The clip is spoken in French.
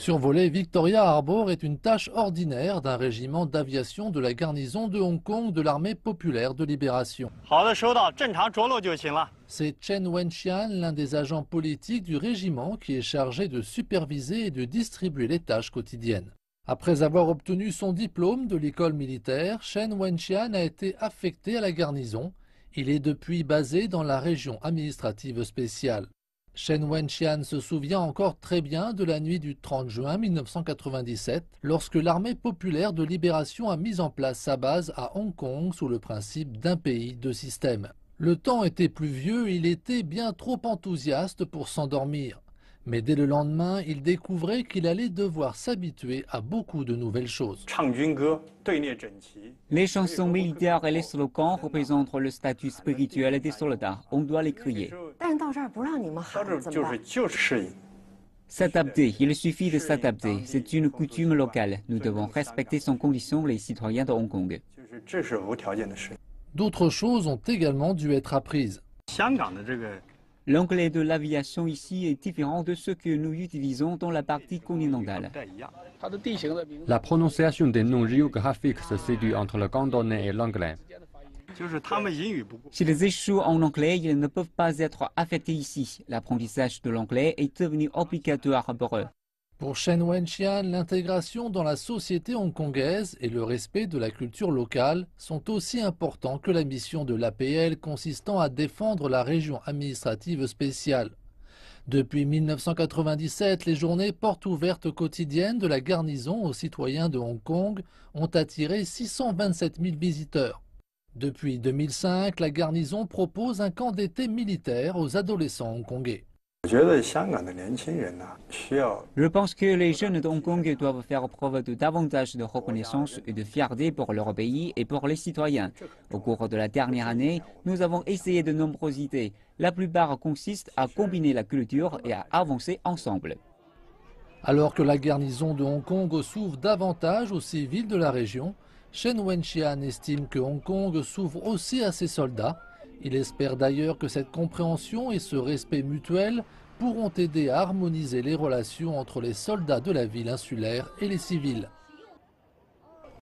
Survoler Victoria Harbour est une tâche ordinaire d'un régiment d'aviation de la garnison de Hong Kong de l'armée populaire de libération. C'est Chen Wenxian, l'un des agents politiques du régiment, qui est chargé de superviser et de distribuer les tâches quotidiennes. Après avoir obtenu son diplôme de l'école militaire, Chen Wenxian a été affecté à la garnison. Il est depuis basé dans la région administrative spéciale. Chen Wenxian se souvient encore très bien de la nuit du 30 juin 1997, lorsque l'armée populaire de libération a mis en place sa base à Hong Kong sous le principe d'un pays, deux systèmes. Le temps était pluvieux et il était bien trop enthousiaste pour s'endormir. Mais dès le lendemain, il découvrait qu'il allait devoir s'habituer à beaucoup de nouvelles choses. Les chansons militaires et les slogans représentent le statut spirituel des soldats. On doit les crier. S'adapter, il suffit de s'adapter. C'est une coutume locale. Nous devons respecter sans condition les citoyens de Hong Kong. D'autres choses ont également dû être apprises. L'anglais de l'aviation ici est différent de ce que nous utilisons dans la partie continentale. La prononciation des noms géographiques se situe entre le cantonais et l'anglais. S'ils échouent en anglais, ils ne peuvent pas être affectés ici. L'apprentissage de l'anglais est devenu obligatoire pour eux. Pour Chen Wenxian, l'intégration dans la société hongkongaise et le respect de la culture locale sont aussi importants que la mission de l'APL consistant à défendre la région administrative spéciale. Depuis 1997, les journées portes ouvertes quotidiennes de la garnison aux citoyens de Hong Kong ont attiré 627 000 visiteurs. Depuis 2005, la garnison propose un camp d'été militaire aux adolescents hongkongais. Je pense que les jeunes de Hong Kong doivent faire preuve de davantage de reconnaissance et de fierté pour leur pays et pour les citoyens. Au cours de la dernière année, nous avons essayé de nombreuses idées. La plupart consistent à combiner la culture et à avancer ensemble. Alors que la garnison de Hong Kong s'ouvre davantage aux civils de la région, Chen Wenxian estime que Hong Kong s'ouvre aussi à ses soldats. Il espère d'ailleurs que cette compréhension et ce respect mutuel pourront aider à harmoniser les relations entre les soldats de la ville insulaire et les civils.